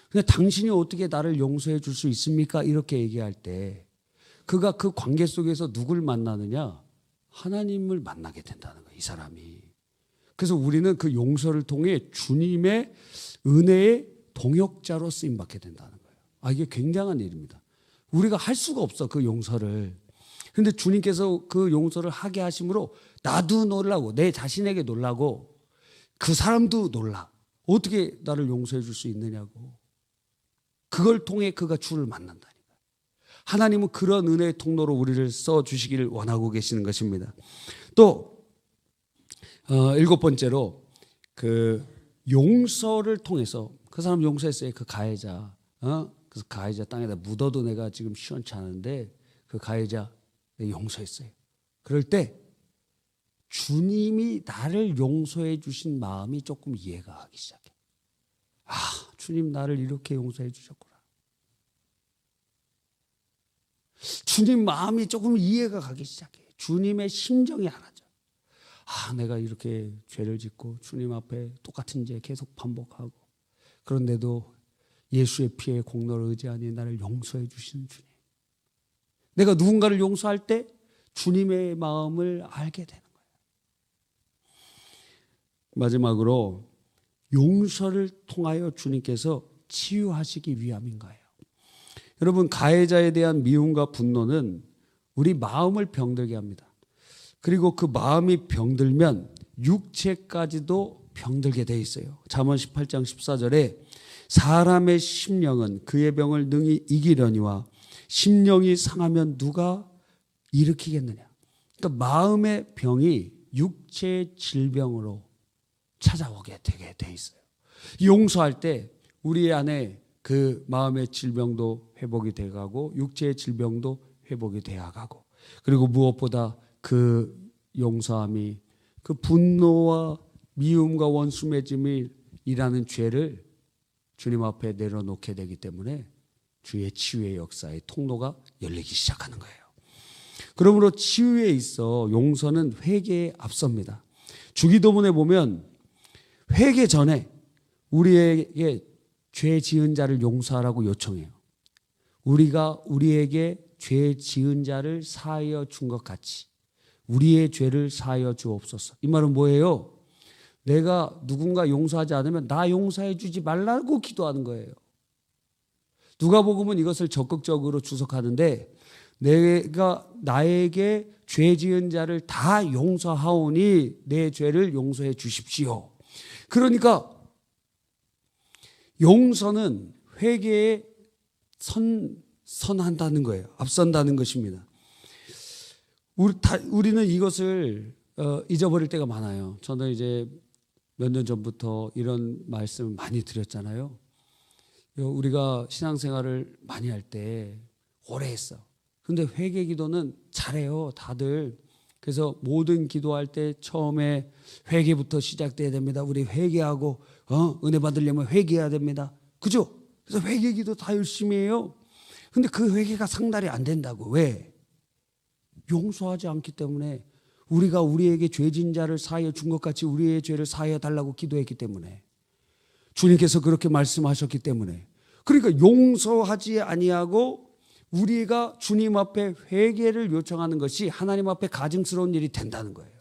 근데 당신이 어떻게 나를 용서해 줄 수 있습니까? 이렇게 얘기할 때 그가 그 관계 속에서 누굴 만나느냐? 하나님을 만나게 된다는 거예요. 이 사람이. 그래서 우리는 그 용서를 통해 주님의 은혜의 동역자로 쓰임받게 된다는 거예요. 이게 굉장한 일입니다. 우리가 할 수가 없어 그 용서를. 그런데 주님께서 그 용서를 하게 하심으로 나도 놀라고 내 자신에게 놀라고 그 사람도 놀라. 어떻게 나를 용서해 줄 수 있느냐고. 그걸 통해 그가 주를 만난다니까. 하나님은 그런 은혜의 통로로 우리를 써주시기를 원하고 계시는 것입니다. 또 7번째로 그 용서를 통해서 그 사람 용서했어요. 그 가해자. 그래서 가해자 땅에다 묻어도 내가 지금 시원치 않은데 그 가해자 용서했어요. 그럴 때 주님이 나를 용서해 주신 마음이 조금 이해가 가기 시작해. 주님 나를 이렇게 용서해 주셨구나. 주님 마음이 조금 이해가 가기 시작해. 주님의 심정이 알아져. 내가 이렇게 죄를 짓고 주님 앞에 똑같은 죄 계속 반복하고 그런데도 예수의 피의 공로를 의지하니 나를 용서해 주시는 주님. 내가 누군가를 용서할 때 주님의 마음을 알게 되는 거예요. 마지막으로 용서를 통하여 주님께서 치유하시기 위함인 거예요. 여러분 가해자에 대한 미움과 분노는 우리 마음을 병들게 합니다. 그리고 그 마음이 병들면 육체까지도 병들게 돼 있어요. 잠언 18장 14절에 사람의 심령은 그의 병을 능히 이기려니와 심령이 상하면 누가 일으키겠느냐. 그러니까 마음의 병이 육체의 질병으로 찾아오게 되게 돼 있어요. 용서할 때 우리 안에 그 마음의 질병도 회복이 돼가고 육체의 질병도 회복이 돼가고 그리고 무엇보다 그 용서함이 그 분노와 미움과 원수 맺음이라는 죄를 주님 앞에 내려놓게 되기 때문에 주의 치유의 역사의 통로가 열리기 시작하는 거예요. 그러므로 치유에 있어 용서는 회개에 앞섭니다. 주기도문에 보면 회개 전에 우리에게 죄 지은 자를 용서하라고 요청해요. 우리가 우리에게 죄 지은 자를 사하여 준 것 같이 우리의 죄를 사하여 주옵소서. 이 말은 뭐예요? 내가 누군가 용서하지 않으면 나 용서해 주지 말라고 기도하는 거예요. 누가복음은 이것을 적극적으로 주석하는데 내가 나에게 죄 지은 자를 다 용서하오니 내 죄를 용서해 주십시오. 그러니까 용서는 회개에 선한다는 거예요. 앞선다는 것입니다. 우리는 이것을 잊어버릴 때가 많아요. 저는 이제 몇 년 전부터 이런 말씀을 많이 드렸잖아요. 우리가 신앙생활을 많이 할 때 오래 했어. 근데 회개 기도는 잘해요, 다들. 그래서 모든 기도할 때 처음에 회개부터 시작돼야 됩니다. 우리 회개하고 은혜 받으려면 회개해야 됩니다. 그죠? 그래서 회개 기도 다 열심히 해요. 근데 그 회개가 상달이 안 된다고. 왜? 용서하지 않기 때문에. 우리가 우리에게 죄진 자를 사하여 준 것 같이 우리의 죄를 사하여 달라고 기도했기 때문에. 주님께서 그렇게 말씀하셨기 때문에. 그러니까 용서하지 아니하고 우리가 주님 앞에 회개를 요청하는 것이 하나님 앞에 가증스러운 일이 된다는 거예요.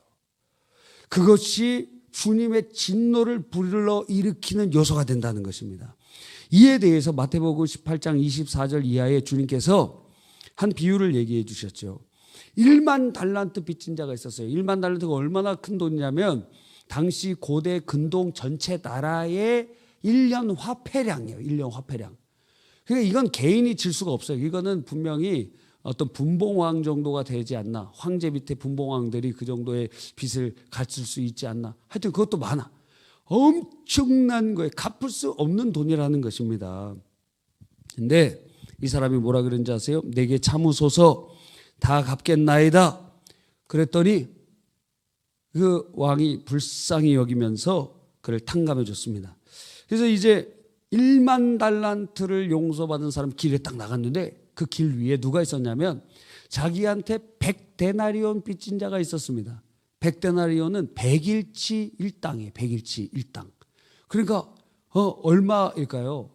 그것이 주님의 진노를 불러일으키는 요소가 된다는 것입니다. 이에 대해서 마태복음 18장 24절 이하에 주님께서 한 비유를 얘기해 주셨죠. 1만 달란트 빚진 자가 있었어요. 1만 달란트가 얼마나 큰 돈이냐면 당시 고대 근동 전체 나라의 1년 화폐량이에요. 1년 화폐량. 그러니까 이건 개인이 질 수가 없어요. 이거는 분명히 어떤 분봉왕 정도가 되지 않나. 황제 밑에 분봉왕들이 그 정도의 빚을 갚을 수 있지 않나. 하여튼 그것도 많아. 엄청난 거예요. 갚을 수 없는 돈이라는 것입니다. 근데 이 사람이 뭐라 그런지 아세요? 내게 참으소서 다 갚겠나이다. 그랬더니 그 왕이 불쌍히 여기면서 그를 탕감해 줬습니다. 그래서 이제 1만 달란트를 용서받은 사람 길에 딱 나갔는데 그 길 위에 누가 있었냐면 자기한테 100데나리온 빚진 자가 있었습니다. 100데나리온은 100일치 1당이에요. 100일치 1당. 그러니까 얼마일까요?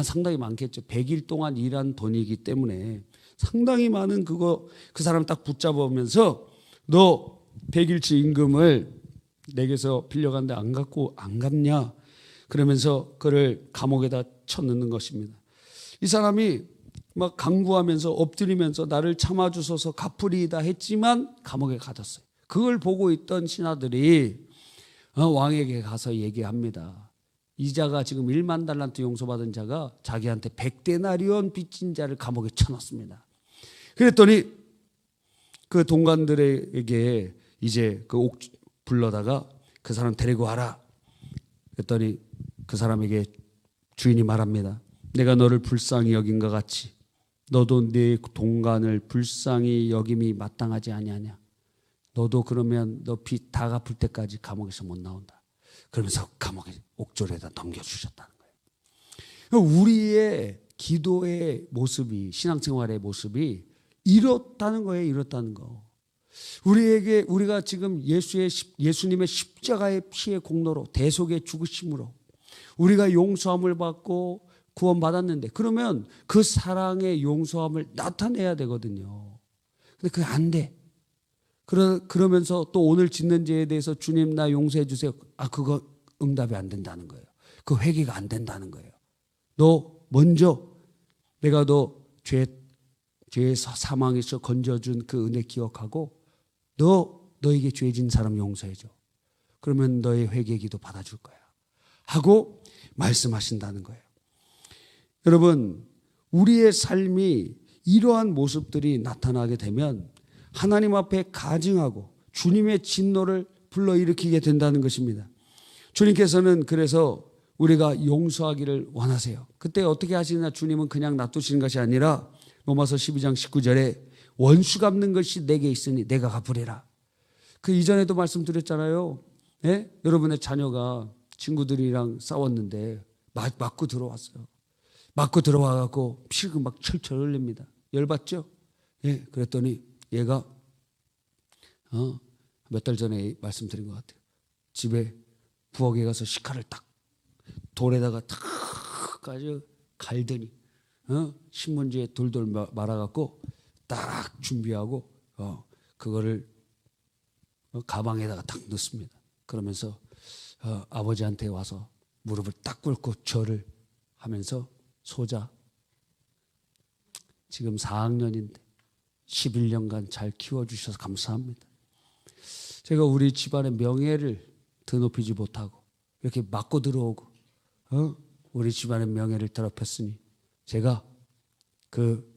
상당히 많겠죠. 100일 동안 일한 돈이기 때문에 상당히 많은 그 사람 딱 붙잡으면서 너 100일치 임금을 내게서 빌려갔는데 안 갚냐? 그러면서 그를 감옥에다 쳐넣는 것입니다. 이 사람이 막 간구하면서 엎드리면서 나를 참아주소서 갚으리이다 했지만 감옥에 갇혔어요. 그걸 보고 있던 신하들이 왕에게 가서 얘기합니다. 이 자가 지금 1만 달란트 용서받은 자가 자기한테 100데나리온 빚진 자를 감옥에 쳐넣습니다. 그랬더니 그 동관들에게 이제 그 옥 불러다가 그 사람 데리고 와라. 그랬더니 그 사람에게 주인이 말합니다. 내가 너를 불쌍히 여긴 것 같이 너도 네 동관을 불쌍히 여김이 마땅하지 아니하냐. 너도 그러면 너 빚 다 갚을 때까지 감옥에서 못 나온다. 그러면서 감옥에 옥졸에다 넘겨주셨다는 거예요. 우리의 기도의 모습이 신앙생활의 모습이 이렇다는 거예요. 이렇다는 거. 우리가 지금 예수님의 십자가의 피의 공로로 대속의 죽으심으로 우리가 용서함을 받고 구원받았는데 그러면 그 사랑의 용서함을 나타내야 되거든요. 근데 그게 안 돼. 그러면서 또 오늘 짓는 죄에 대해서 주님 나 용서해 주세요. 그거 응답이 안 된다는 거예요. 그 회개가 안 된다는 거예요. 너 먼저 내가 너 죄에서 사망에서 건져준 그 은혜 기억하고 너에게 죄진 사람 용서해 줘. 그러면 너의 회개 기도 받아줄 거야. 하고 말씀하신다는 거예요. 여러분, 우리의 삶이 이러한 모습들이 나타나게 되면 하나님 앞에 가증하고 주님의 진노를 불러일으키게 된다는 것입니다. 주님께서는 그래서 우리가 용서하기를 원하세요. 그때 어떻게 하시느냐? 주님은 그냥 놔두시는 것이 아니라 로마서 12장 19절에 원수 갚는 것이 내게 있으니 내가 갚으리라. 그 이전에도 말씀드렸잖아요. 네? 여러분의 자녀가 친구들이랑 싸웠는데 맞고 들어왔어요. 맞고 들어와갖고 피가 막 철철 흘립니다. 열받죠? 예, 그랬더니 얘가 몇 달 전에 말씀드린 것 같아요. 집에 부엌에 가서 식칼을 딱 돌에다가 탁 가지고 갈더니 신문지에 돌돌 말아갖고 딱 준비하고 그거를 가방에다가 딱 넣습니다. 그러면서 아버지한테 와서 무릎을 딱 꿇고 절을 하면서 소자 지금 4학년인데 11년간 잘 키워주셔서 감사합니다. 제가 우리 집안의 명예를 드높이지 못하고 이렇게 맞고 들어오고 우리 집안의 명예를 더럽혔으니 제가 그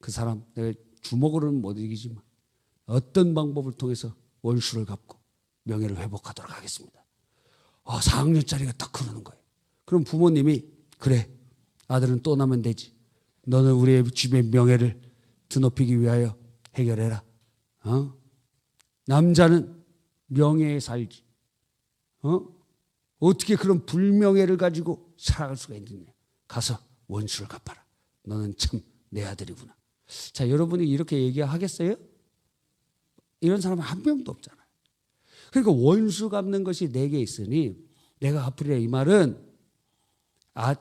사람 내가 주먹으로는 못 이기지만 어떤 방법을 통해서 원수를 갚고 명예를 회복하도록 하겠습니다. 4학년짜리가 딱 그러는 거예요. 그럼 부모님이 그래 아들은 또 나면 되지. 너는 우리의 집의 명예를 드높이기 위하여 해결해라. 남자는 명예에 살지. 어떻게 그런 불명예를 가지고 살아갈 수가 있느냐. 가서 원수를 갚아라. 너는 참 내 아들이구나. 자, 여러분이 이렇게 얘기하겠어요? 이런 사람은 한 명도 없잖아요. 그러니까 원수 갚는 것이 내게 있으니 내가 갚으리라. 이 말은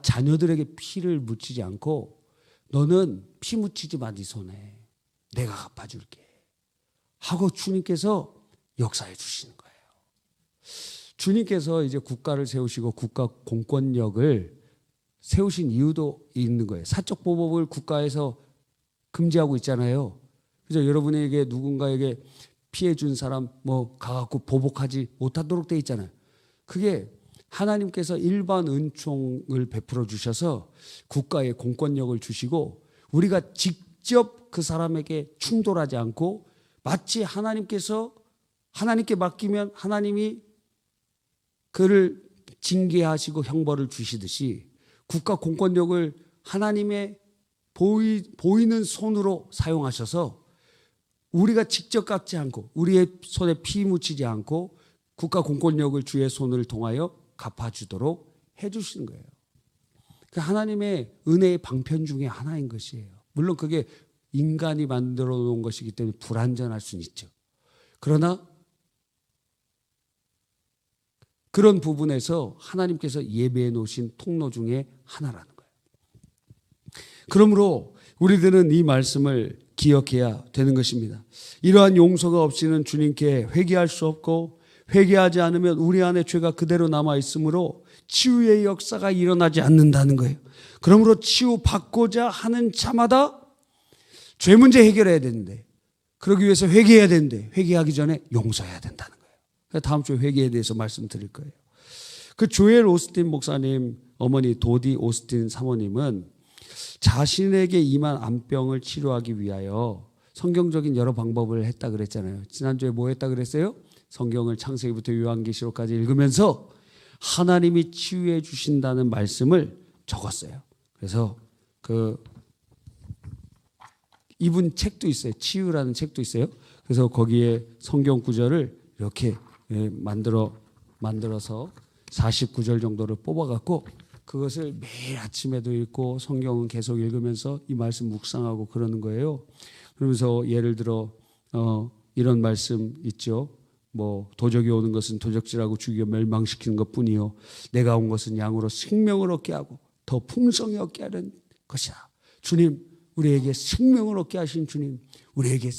자녀들에게 피를 묻히지 않고 너는 피 묻히지 마 네 손에. 내가 갚아줄게 하고 주님께서 역사해 주시는 거예요. 주님께서 이제 국가를 세우시고 국가 공권력을 세우신 이유도 있는 거예요. 사적 보복을 국가에서 금지하고 있잖아요. 그래서 여러분에게 누군가에게 피해 준 사람 가갖고 보복하지 못하도록 돼 있잖아요. 그게 하나님께서 일반 은총을 베풀어 주셔서 국가에 공권력을 주시고 우리가 직접 그 사람에게 충돌하지 않고 마치 하나님께 맡기면 하나님이 그를 징계하시고 형벌을 주시듯이 국가 공권력을 하나님의 보이는 손으로 사용하셔서 우리가 직접 갚지 않고 우리의 손에 피 묻히지 않고 국가 공권력을 주의 손을 통하여 갚아주도록 해주시는 거예요. 그 하나님의 은혜의 방편 중에 하나인 것이에요. 물론 그게 인간이 만들어 놓은 것이기 때문에 불완전할 수는 있죠. 그러나 그런 부분에서 하나님께서 예배해 놓으신 통로 중에 하나라는 거예요. 그러므로 우리들은 이 말씀을 기억해야 되는 것입니다. 이러한 용서가 없이는 주님께 회개할 수 없고 회개하지 않으면 우리 안에 죄가 그대로 남아 있으므로 치유의 역사가 일어나지 않는다는 거예요. 그러므로 치유받고자 하는 자마다 죄 문제 해결해야 되는데 그러기 위해서 회개해야 되는데 회개하기 전에 용서해야 된다는 거예요. 다음 주에 회개에 대해서 말씀드릴 거예요. 그 조엘 오스틴 목사님 어머니 도디 오스틴 사모님은 자신에게 임한 암병을 치료하기 위하여 성경적인 여러 방법을 했다 그랬잖아요. 지난주에 뭐 했다 그랬어요? 성경을 창세기부터 요한계시록까지 읽으면서 하나님이 치유해 주신다는 말씀을 적었어요. 그래서 이분 책도 있어요. 치유라는 책도 있어요. 그래서 거기에 성경 구절을 이렇게 만들어서 49절 정도를 뽑아갖고 그것을 매일 아침에도 읽고 성경은 계속 읽으면서 이 말씀 묵상하고 그러는 거예요. 그러면서 예를 들어 이런 말씀 있죠. 도적이 오는 것은 도적질하고 죽이고 멸망시키는 것뿐이요 내가 온 것은 양으로 생명을 얻게 하고 더 풍성히 얻게 하는 것이야. 주님, 우리에게 생명을 얻게 하신 주님, 우리에게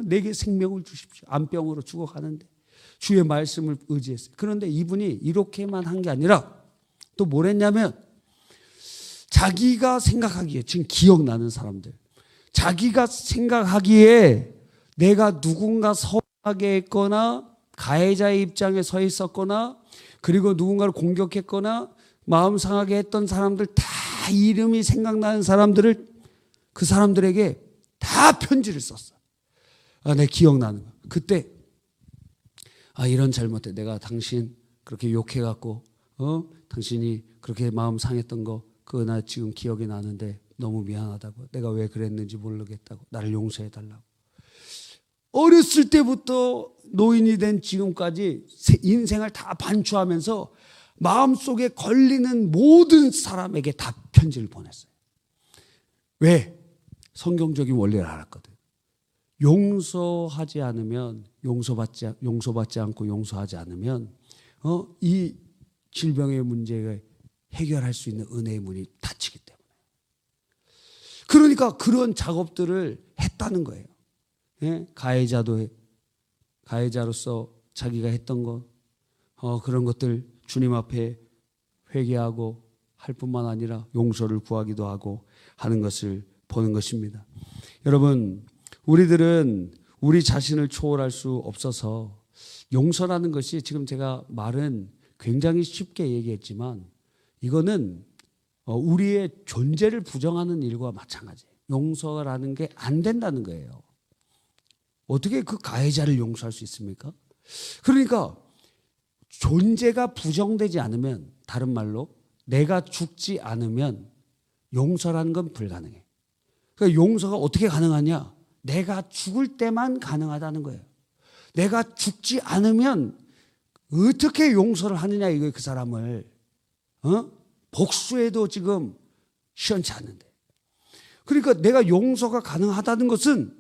내게 생명을 주십시오. 암병으로 죽어가는데 주의 말씀을 의지했어요. 그런데 이분이 이렇게만 한 게 아니라 또 뭘 했냐면 자기가 생각하기에 지금 기억나는 사람들 자기가 생각하기에 내가 누군가 서운하게 했거나 가해자의 입장에 서 있었거나 그리고 누군가를 공격했거나 마음 상하게 했던 사람들 다 이름이 생각나는 사람들을 그 사람들에게 다 편지를 썼어. 내 기억나는 거. 그때 이런 잘못해. 내가 당신 그렇게 욕해갖고 당신이 그렇게 마음 상했던 거 그거 나 지금 기억이 나는데 너무 미안하다고. 내가 왜 그랬는지 모르겠다고. 나를 용서해달라고. 어렸을 때부터 노인이 된 지금까지 인생을 다 반추하면서 마음속에 걸리는 모든 사람에게 다 편지를 보냈어요. 왜? 성경적인 원리를 알았거든. 용서하지 않으면 용서받지 않고 용서하지 않으면 이 질병의 문제가 해결할 수 있는 은혜의 문이 닫히기 때문에. 그러니까 그런 작업들을 했다는 거예요. 예? 가해자로서 자기가 했던 것 그런 것들 주님 앞에 회개하고 할 뿐만 아니라 용서를 구하기도 하고 하는 것을 보는 것입니다. 여러분, 우리들은 우리 자신을 초월할 수 없어서 용서라는 것이 지금 제가 말은 굉장히 쉽게 얘기했지만 이거는 우리의 존재를 부정하는 일과 마찬가지예요. 용서라는 게 안 된다는 거예요. 어떻게 그 가해자를 용서할 수 있습니까? 그러니까 존재가 부정되지 않으면, 다른 말로 내가 죽지 않으면 용서라는 건 불가능해. 그러니까 용서가 어떻게 가능하냐? 내가 죽을 때만 가능하다는 거예요. 내가 죽지 않으면 어떻게 용서를 하느냐 이거예요. 그 사람을 복수해도 지금 시원치 않는데. 그러니까 내가 용서가 가능하다는 것은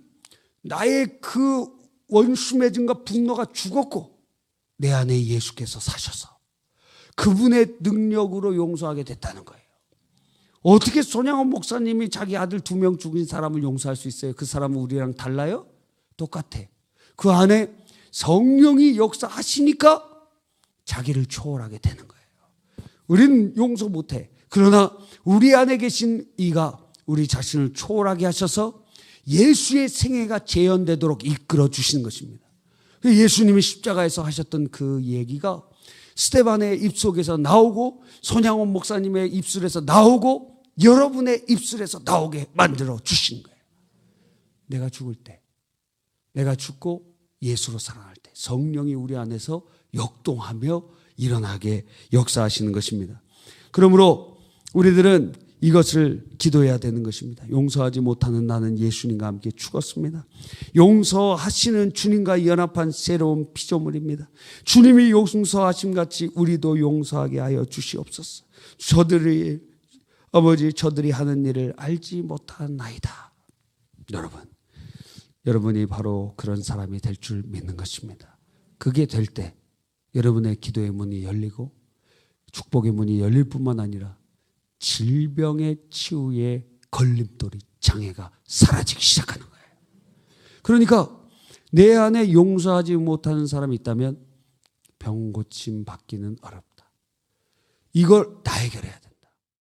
나의 그 원수 맺음과 분노가 죽었고 내 안에 예수께서 사셔서 그분의 능력으로 용서하게 됐다는 거예요. 어떻게 손양원 목사님이 자기 아들 2명 죽인 사람을 용서할 수 있어요? 그 사람은 우리랑 달라요? 똑같아. 그 안에 성령이 역사하시니까 자기를 초월하게 되는 거예요. 우리는 용서 못해. 그러나 우리 안에 계신 이가 우리 자신을 초월하게 하셔서 예수의 생애가 재현되도록 이끌어 주시는 것입니다. 예수님이 십자가에서 하셨던 그 얘기가 스데반의 입속에서 나오고 손양원 목사님의 입술에서 나오고 여러분의 입술에서 나오게 만들어 주신 거예요. 내가 죽을 때, 내가 죽고 예수로 살아날 때 성령이 우리 안에서 역동하며 일어나게 역사하시는 것입니다. 그러므로 우리들은 이것을 기도해야 되는 것입니다. 용서하지 못하는 나는 예수님과 함께 죽었습니다. 용서하시는 주님과 연합한 새로운 피조물입니다. 주님이 용서하심 같이 우리도 용서하게 하여 주시옵소서. 저들이 하는 일을 알지 못하나이다. 여러분이 바로 그런 사람이 될 줄 믿는 것입니다. 그게 될 때 여러분의 기도의 문이 열리고 축복의 문이 열릴 뿐만 아니라 질병의 치유의 걸림돌이, 장애가 사라지기 시작하는 거예요. 그러니까 내 안에 용서하지 못하는 사람이 있다면 병 고침 받기는 어렵다. 이걸 다 해결해야 된다.